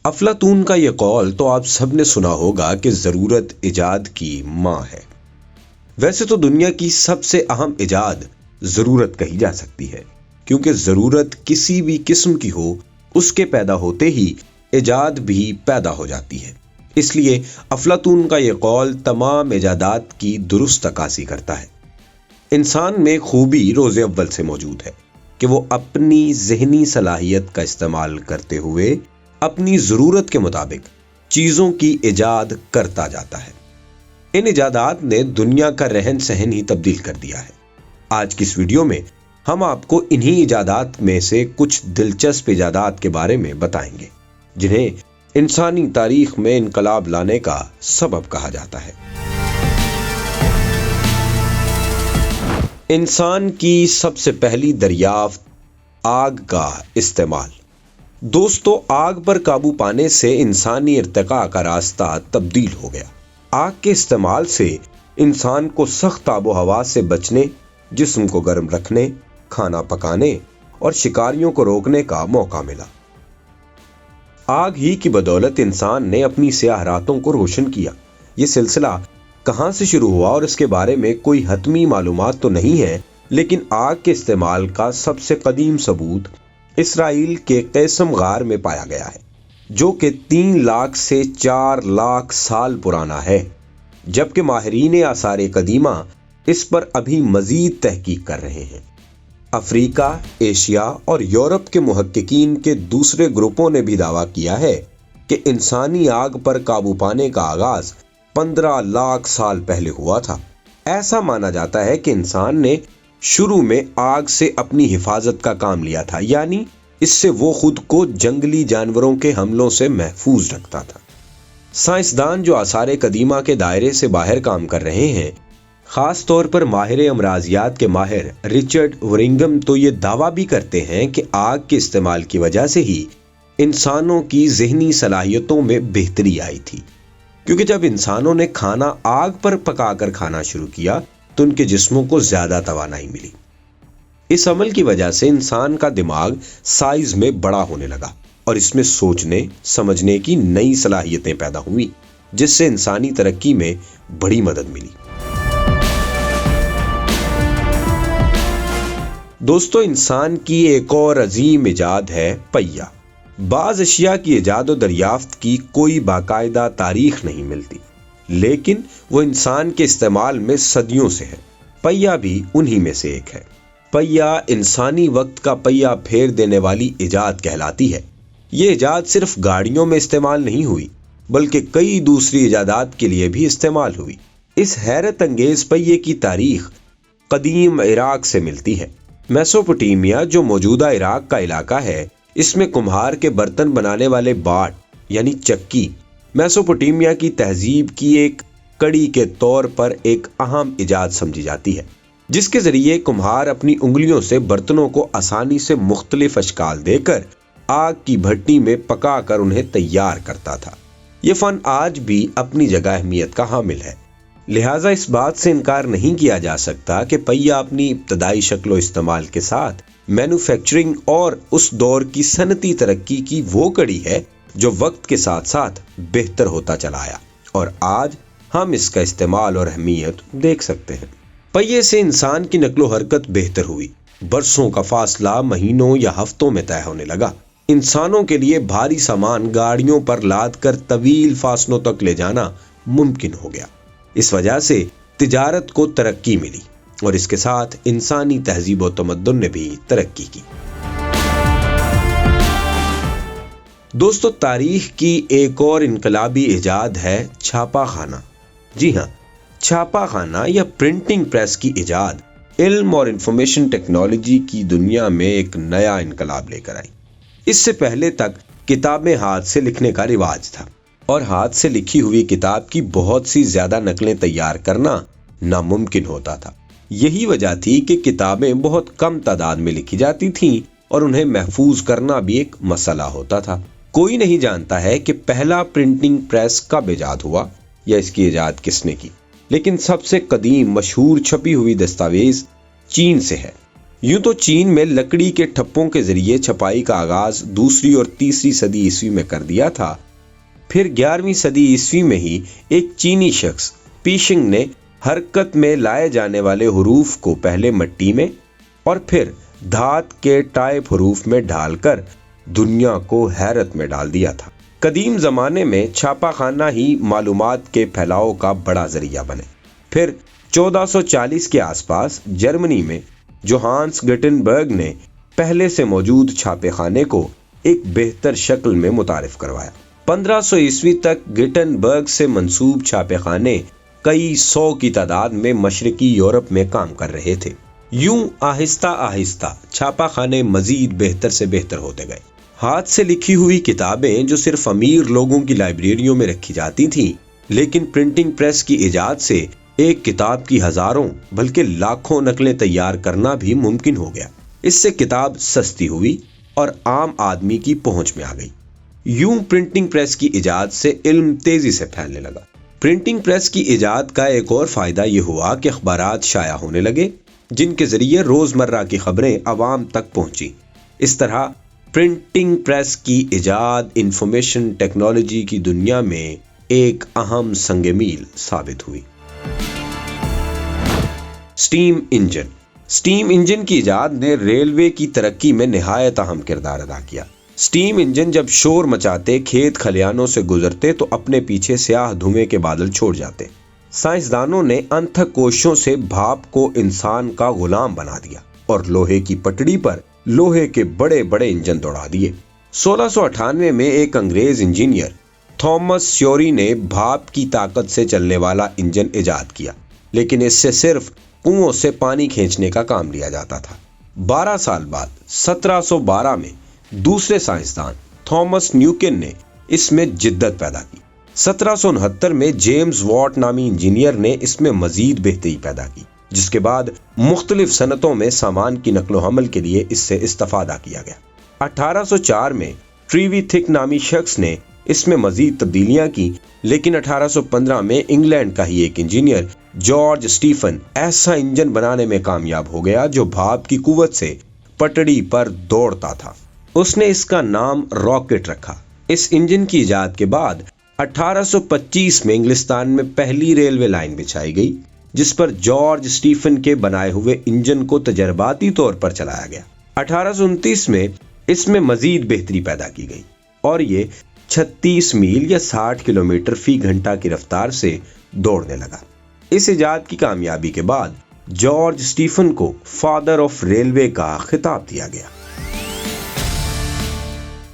افلاطون کا یہ قول تو آپ سب نے سنا ہوگا کہ ضرورت ایجاد کی ماں ہے۔ ویسے تو دنیا کی سب سے اہم ایجاد ضرورت کہی جا سکتی ہے، کیونکہ ضرورت کسی بھی قسم کی ہو، اس کے پیدا ہوتے ہی ایجاد بھی پیدا ہو جاتی ہے۔ اس لیے افلاطون کا یہ قول تمام ایجادات کی درست عکاسی کرتا ہے۔ انسان میں خوبی روز اول سے موجود ہے کہ وہ اپنی ذہنی صلاحیت کا استعمال کرتے ہوئے اپنی ضرورت کے مطابق چیزوں کی ایجاد کرتا جاتا ہے۔ ان ایجادات نے دنیا کا رہن سہن ہی تبدیل کر دیا ہے۔ آج کی اس ویڈیو میں ہم آپ کو انہی ایجادات میں سے کچھ دلچسپ ایجادات کے بارے میں بتائیں گے، جنہیں انسانی تاریخ میں انقلاب لانے کا سبب کہا جاتا ہے۔ انسان کی سب سے پہلی دریافت آگ کا استعمال۔ دوستو، آگ پر قابو پانے سے انسانی ارتقاء کا راستہ تبدیل ہو گیا۔ آگ کے استعمال سے انسان کو سخت آب و ہوا سے بچنے، جسم کو گرم رکھنے، کھانا پکانے اور شکاریوں کو روکنے کا موقع ملا۔ آگ ہی کی بدولت انسان نے اپنی سیاہ راتوں کو روشن کیا۔ یہ سلسلہ کہاں سے شروع ہوا اور اس کے بارے میں کوئی حتمی معلومات تو نہیں ہے، لیکن آگ کے استعمال کا سب سے قدیم ثبوت اسرائیل کے قیسم غار میں پایا گیا ہے، جو کہ 3 لاکھ سے 4 لاکھ سال پرانا ہے، جبکہ ماہرین آثار قدیمہ اس پر ابھی مزید تحقیق کر رہے ہیں۔ افریقہ، ایشیا اور یورپ کے محققین کے دوسرے گروپوں نے بھی دعویٰ کیا ہے کہ انسانی آگ پر قابو پانے کا آغاز 15 لاکھ سال پہلے ہوا تھا۔ ایسا مانا جاتا ہے کہ انسان نے شروع میں آگ سے اپنی حفاظت کا کام لیا تھا، یعنی اس سے وہ خود کو جنگلی جانوروں کے حملوں سے محفوظ رکھتا تھا۔ سائنسدان جو آثار قدیمہ کے دائرے سے باہر کام کر رہے ہیں، خاص طور پر ماہر امراضیات کے ماہر رچرڈ ورنگم، تو یہ دعویٰ بھی کرتے ہیں کہ آگ کے استعمال کی وجہ سے ہی انسانوں کی ذہنی صلاحیتوں میں بہتری آئی تھی، کیونکہ جب انسانوں نے کھانا آگ پر پکا کر کھانا شروع کیا تو ان کے جسموں کو زیادہ توانائی ملی۔ اس عمل کی وجہ سے انسان کا دماغ سائز میں بڑا ہونے لگا اور اس میں سوچنے سمجھنے کی نئی صلاحیتیں پیدا ہوئیں، جس سے انسانی ترقی میں بڑی مدد ملی۔ دوستو، انسان کی ایک اور عظیم ایجاد ہے پہیہ۔ بعض اشیاء کی ایجاد و دریافت کی کوئی باقاعدہ تاریخ نہیں ملتی، لیکن وہ انسان کے استعمال میں صدیوں سے ہے۔ پہیہ بھی انہی میں سے ایک ہے۔ پہیہ انسانی وقت کا پہیہ پھیر دینے والی ایجاد کہلاتی ہے۔ یہ ایجاد صرف گاڑیوں میں استعمال نہیں ہوئی، بلکہ کئی دوسری ایجادات کے لیے بھی استعمال ہوئی۔ اس حیرت انگیز پہیے کی تاریخ قدیم عراق سے ملتی ہے۔ میسوپوٹیمیا، جو موجودہ عراق کا علاقہ ہے، اس میں کمہار کے برتن بنانے والے باٹ یعنی چکی میسوپوٹیمیا کی تہذیب کی ایک کڑی کے طور پر ایک اہم ایجاد سمجھی جاتی ہے، جس کے ذریعے کمہار اپنی انگلیوں سے برتنوں کو آسانی سے مختلف اشکال دے کر آگ کی بھٹی میں پکا کر انہیں تیار کرتا تھا۔ یہ فن آج بھی اپنی جگہ اہمیت کا حامل ہے، لہٰذا اس بات سے انکار نہیں کیا جا سکتا کہ پہیہ اپنی ابتدائی شکل و استعمال کے ساتھ مینوفیکچرنگ اور اس دور کی صنعتی ترقی کی وہ کڑی ہے جو وقت کے ساتھ ساتھ بہتر ہوتا چلا آیا، اور آج ہم اس کا استعمال اور اہمیت دیکھ سکتے ہیں۔ پہیے سے انسان کی نقل و حرکت بہتر ہوئی، برسوں کا فاصلہ مہینوں یا ہفتوں میں طے ہونے لگا۔ انسانوں کے لیے بھاری سامان گاڑیوں پر لاد کر طویل فاصلوں تک لے جانا ممکن ہو گیا۔ اس وجہ سے تجارت کو ترقی ملی اور اس کے ساتھ انسانی تہذیب و تمدن نے بھی ترقی کی۔ دوستو، تاریخ کی ایک اور انقلابی ایجاد ہے چھاپا خانہ۔ جی ہاں، چھاپا خانہ یا پرنٹنگ پریس کی ایجاد علم اور انفارمیشن ٹیکنالوجی کی دنیا میں ایک نیا انقلاب لے کر آئی۔ اس سے پہلے تک کتابیں ہاتھ سے لکھنے کا رواج تھا، اور ہاتھ سے لکھی ہوئی کتاب کی بہت سی زیادہ نقلیں تیار کرنا ناممکن ہوتا تھا۔ یہی وجہ تھی کہ کتابیں بہت کم تعداد میں لکھی جاتی تھیں اور انہیں محفوظ کرنا بھی ایک مسئلہ ہوتا تھا۔ کوئی نہیں جانتا ہے کہ پہلا پرنٹنگ پریس کب ایجاد ہوا یا اس کی ایجاد کس نے کی، لیکن سب سے قدیم مشہور چھپی ہوئی دستاویز چین سے ہے۔ یوں تو چین میں لکڑی کے ٹھپوں کے ذریعے چھپائی کا آغاز دوسری اور تیسری صدی عیسوی میں کر دیا تھا، پھر 11ویں صدی عیسوی میں ہی ایک چینی شخص پیشنگ نے حرکت میں لائے جانے والے حروف کو پہلے مٹی میں اور پھر دھات کے ٹائپ حروف میں ڈھال کر دنیا کو حیرت میں ڈال دیا تھا۔ قدیم زمانے میں چھاپا خانہ ہی معلومات کے پھیلاؤ کا بڑا ذریعہ بنے۔ پھر 1440 کے آس پاس جرمنی میں جوہانس گٹنبرگ نے پہلے سے موجود چھاپے خانے کو ایک بہتر شکل میں متعارف کروایا۔ 1500 عیسوی تک گٹنبرگ سے منسوب چھاپے خانے کئی سو کی تعداد میں مشرقی یورپ میں کام کر رہے تھے۔ یوں آہستہ آہستہ چھاپا خانے مزید بہتر سے بہتر ہوتے گئے۔ ہاتھ سے لکھی ہوئی کتابیں جو صرف امیر لوگوں کی لائبریریوں میں رکھی جاتی تھیں، لیکن پرنٹنگ پریس کی ایجاد سے ایک کتاب کی ہزاروں بلکہ لاکھوں نقلیں تیار کرنا بھی ممکن ہو گیا۔ اس سے کتاب سستی ہوئی اور عام آدمی کی پہنچ میں آ گئی۔ یوں پرنٹنگ پریس کی ایجاد سے علم تیزی سے پھیلنے لگا۔ پرنٹنگ پریس کی ایجاد کا ایک اور فائدہ یہ ہوا کہ اخبارات شائع ہونے لگے، جن کے ذریعے روزمرہ کی خبریں عوام تک پہنچی۔ اس طرح پرنٹنگ پریس کی ایجاد انفارمیشن ٹیکنالوجی کی دنیا میں ایک اہم سنگ میل ثابت ہوئی۔ Steam engine. سٹیم انجن کی ایجاد نے ریلوے کی ترقی میں نہایت اہم کردار ادا کیا۔ سٹیم انجن جب شور مچاتے کھیت کھلیانوں سے گزرتے تو اپنے پیچھے سیاہ دھوئیں کے بادل چھوڑ جاتے۔ سائنسدانوں نے انتھک کوششوں سے بھاپ کو انسان کا غلام بنا دیا اور لوہے کی پٹڑی پر لوہے کے بڑے بڑے انجن دوڑا دیے۔ 1698 میں ایک انگریز انجینئر تھامس سیوری نے بھاپ کی طاقت سے چلنے والا انجن ایجاد کیا، لیکن اس سے صرف کنووں سے پانی کھینچنے کا کام لیا جاتا تھا۔ 12 سال بعد 1712 میں دوسرے سائنسدان تھامس نیوکن نے اس میں جدت پیدا کی۔ 1769 میں جیمز واٹ نامی انجینئر نے اس میں مزید بہتری پیدا کی، جس کے بعد مختلف صنعتوں میں سامان کی نقل و حمل کے لیے اس سے استفادہ کیا گیا۔ 1804 میں ٹریوی تھک نامی شخص نے اس میں مزید تبدیلیاں کی، لیکن 1815 میں انگلینڈ کا ہی ایک انجینئر جارج سٹیفن ایسا انجن بنانے میں کامیاب ہو گیا جو بھاپ کی قوت سے پٹڑی پر دوڑتا تھا۔ اس نے اس کا نام راکٹ رکھا۔ اس انجن کی ایجاد کے بعد 1825 میں انگلستان میں پہلی ریلوے لائن بچھائی گئی، جس پر جارج سٹیفن کے بنائے ہوئے انجن کو تجرباتی طور پر چلایا گیا۔ 1829 میں اس میں مزید بہتری پیدا کی گئی اور یہ 36 میل یا 60 کلومیٹر فی گھنٹہ کی رفتار سے دوڑنے لگا۔ اس ایجاد کی کامیابی کے بعد جارج سٹیفن کو فادر آف ریلوے کا خطاب دیا گیا۔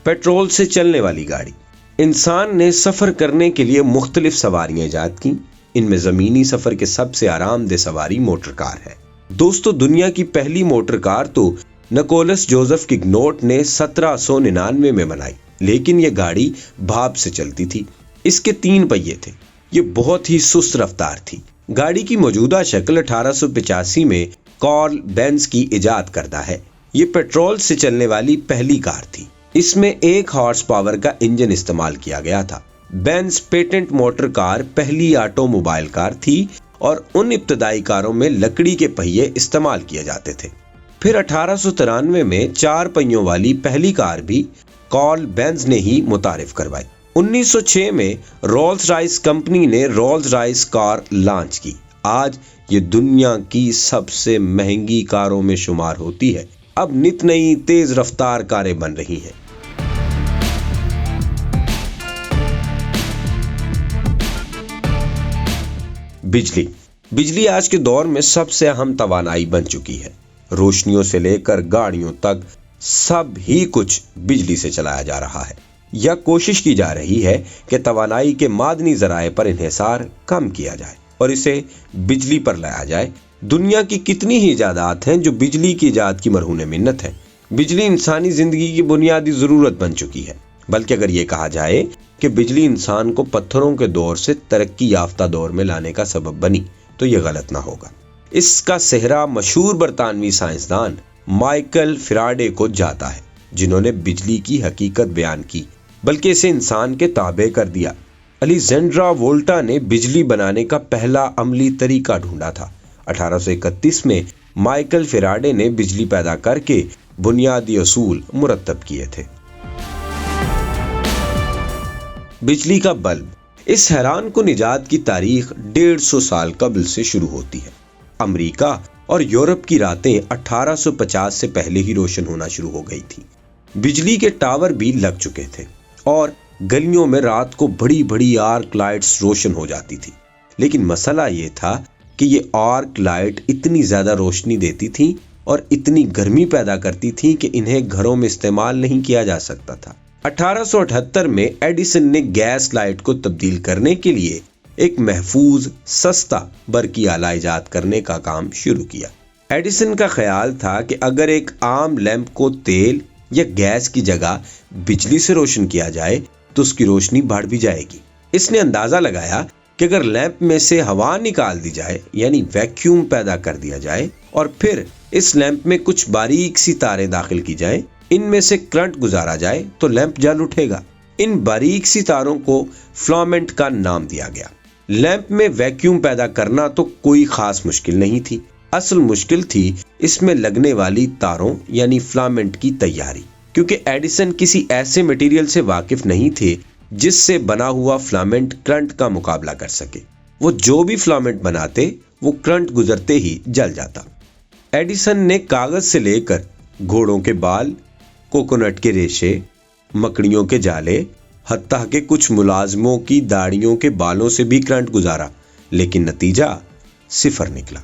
پیٹرول سے چلنے والی گاڑی۔ انسان نے سفر کرنے کے لیے مختلف سواریاں ایجاد کی۔ ان میں زمینی سفر کے سب سے آرام دہ سواری موٹر کار ہے۔ دوستو، دنیا کی پہلی موٹر کار تو نکولس جوزف کگنوٹ نے 1799 میں بنائی، لیکن یہ گاڑی بھاپ سے چلتی تھی۔ اس کے 3 پہیے تھے۔ یہ بہت ہی سست رفتار تھی۔ گاڑی کی موجودہ شکل 1885 میں کارل بینز کی ایجاد کردہ ہے۔ یہ پیٹرول سے چلنے والی پہلی کار تھی۔ اس میں 1 ہارس پاور کا انجن استعمال کیا گیا تھا۔ بینز پیٹنٹ موٹر کار پہلی آٹو موبائل کار تھی اور ان ابتدائی کاروں میں لکڑی کے پہیے استعمال کیے جاتے تھے۔ پھر 1893 میں 4 پہیوں والی پہلی کار بھی کارل بینز نے ہی متعارف کروائی۔ 1906 میں رولز رائس کمپنی نے رولز رائس کار لانچ کی۔ آج یہ دنیا کی سب سے مہنگی کاروں میں شمار ہوتی ہے۔ اب نت نئی تیز رفتار کاریں بن رہی ہیں۔ بجلی آج کے دور میں سب سے اہم توانائی بن چکی ہے۔ روشنیوں سے لے کر گاڑیوں تک سب ہی کچھ بجلی سے چلایا جا رہا ہے، یا کوشش کی جا رہی ہے کہ توانائی کے معدنی ذرائع پر انحصار کم کیا جائے اور اسے بجلی پر لایا جائے۔ دنیا کی کتنی ہی ایجادات ہیں جو بجلی کی ایجاد کی مرہون منت ہیں۔ بجلی انسانی زندگی کی بنیادی ضرورت بن چکی ہے، بلکہ اگر یہ کہا جائے کہ بجلی انسان کو پتھروں کے دور سے ترقی یافتہ دور میں لانے کا سبب بنی تو یہ غلط نہ ہوگا۔ اس کا سہرا مشہور برطانوی سائنسدان مائیکل فیراڈے کو جاتا ہے، جنہوں نے بجلی کی حقیقت بیان کی بلکہ اسے انسان کے تابع کر دیا۔ الیگزینڈرا وولٹا نے بجلی بنانے کا پہلا عملی طریقہ ڈھونڈا تھا۔ 1831 میں مائیکل فیراڈے نے بجلی پیدا کر کے بنیادی اصول مرتب کیے تھے۔ بجلی کا بلب، اس حیران کن ایجاد کی تاریخ 150 سال قبل سے شروع ہوتی ہے۔ امریکہ اور یورپ کی راتیں 1850 سے پہلے ہی روشن ہونا شروع ہو گئی تھی۔ بجلی کے ٹاور بھی لگ چکے تھے اور گلیوں میں رات کو بڑی بڑی آرک لائٹس روشن ہو جاتی تھی، لیکن مسئلہ یہ تھا کہ یہ آرک لائٹ اتنی زیادہ روشنی دیتی تھی اور اتنی گرمی پیدا کرتی تھی کہ انہیں گھروں میں استعمال نہیں کیا جا سکتا تھا۔ 1878 میں ایڈیسن نے گیس لائٹ کو تبدیل کرنے کے لیے ایک محفوظ، سستا برقی آلہ ایجاد کرنے کا کام شروع کیا۔ ایڈیسن کا خیال تھا کہ اگر ایک عام لیمپ کو تیل یا گیس کی جگہ بجلی سے روشن کیا جائے تو اس کی روشنی بڑھ بھی جائے گی۔ اس نے اندازہ لگایا کہ اگر لیمپ میں سے ہوا نکال دی جائے، یعنی ویکیوم پیدا کر دیا جائے، اور پھر اس لیمپ میں کچھ باریک سی تاریں داخل کی جائیں، ان میں سے کرنٹ گزارا جائے تو لیمپ جل اٹھے گا۔ ان باریک سی تاروں کو فلامنٹ کا نام دیا گیا۔ لیمپ میں ویکیوم پیدا کرنا تو کوئی خاص مشکل نہیں تھی، اصل مشکل تھی اس میں لگنے والی تاروں یعنی فلامنٹ کی تیاری، کیونکہ ایڈیسن کسی ایسے مٹیریل سے واقف نہیں تھے جس سے بنا ہوا فلامنٹ کرنٹ کا مقابلہ کر سکے۔ وہ جو بھی فلامنٹ بناتے وہ کرنٹ گزرتے ہی جل جاتا۔ ایڈیسن نے کاغذ سے لے کر گھوڑوں کے بال، کوکونٹ کے ریشے، مکڑیوں کے جالے، حتیٰ کہ کچھ ملازموں کی داڑھیوں کے بالوں سے بھی کرنٹ گزارا، لیکن نتیجہ 0 نکلا۔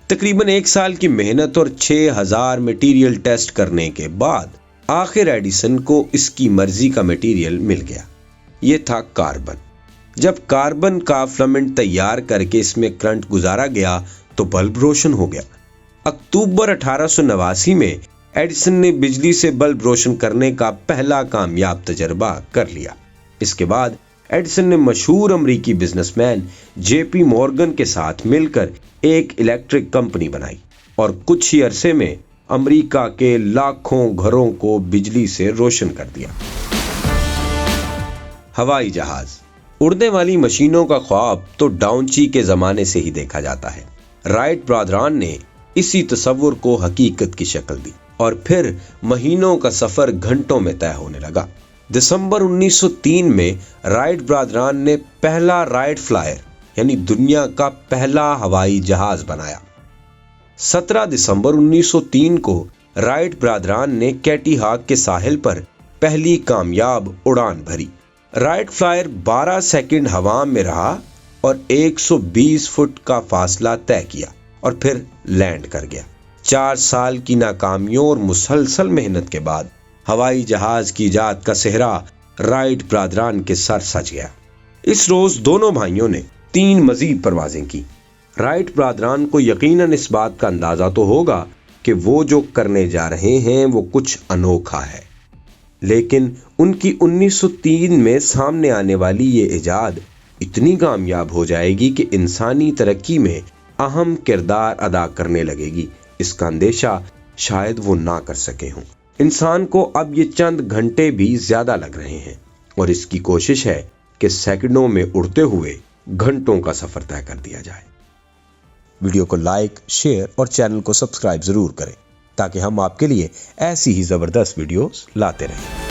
تقریباً 1 سال کی محنت اور 6000 مٹیریل ٹیسٹ کرنے کے بعد آخر ایڈیسن کو اس کی مرضی کا مٹیریل مل گیا۔ یہ تھا کاربن۔ جب کاربن کا فلامنٹ تیار کر کے اس میں کرنٹ گزارا گیا تو بلب روشن ہو گیا۔ اکتوبر 1889 میں ایڈیسن نے بجلی سے بلب روشن کرنے کا پہلا کامیاب تجربہ کر لیا۔ اس کے بعد ایڈیسن نے مشہور امریکی بزنس مین جے پی مورگن کے ساتھ مل کر ایک الیکٹرک کمپنی بنائی اور کچھ ہی عرصے میں امریکہ کے لاکھوں گھروں کو بجلی سے روشن کر دیا۔ ہوائی جہاز، اڑنے والی مشینوں کا خواب تو ڈاونچی کے زمانے سے ہی دیکھا جاتا ہے۔ رائٹ برادران نے اسی تصور کو حقیقت کی شکل دی اور پھر مہینوں کا سفر گھنٹوں میں طے ہونے لگا۔ دسمبر 1903 میں رائٹ برادران نے پہلا رائٹ فلائر یعنی دنیا کا پہلا ہوائی جہاز بنایا۔ 17 دسمبر 1903 کو رائٹ برادران نے کیٹی ہاک کے ساحل پر پہلی کامیاب اڑان بھری۔ رائٹ فلائر 12 سیکنڈ ہوا میں رہا اور 120 فٹ کا فاصلہ طے کیا اور پھر لینڈ کر گیا۔ 4 سال کی ناکامیوں اور مسلسل محنت کے بعد ہوائی جہاز کی ایجاد کا سہرا رائٹ برادران کے سر سج گیا۔ اس روز دونوں بھائیوں نے 3 مزید پروازیں کی۔ رائٹ برادران کو یقیناً اس بات کا اندازہ تو ہوگا کہ وہ جو کرنے جا رہے ہیں وہ کچھ انوکھا ہے، لیکن ان کی 1903 میں سامنے آنے والی یہ ایجاد اتنی کامیاب ہو جائے گی کہ انسانی ترقی میں اہم کردار ادا کرنے لگے گی۔ اس کا اندیشہ شاید وہ نہ کر سکے ہوں۔ انسان کو اب یہ چند گھنٹے بھی زیادہ لگ رہے ہیں اور اس کی کوشش ہے کہ سیکنڈوں میں اڑتے ہوئے گھنٹوں کا سفر طے کر دیا جائے۔ ویڈیو کو لائک، شیئر اور چینل کو سبسکرائب ضرور کریں تاکہ ہم آپ کے لیے ایسی ہی زبردست ویڈیوز لاتے رہیں۔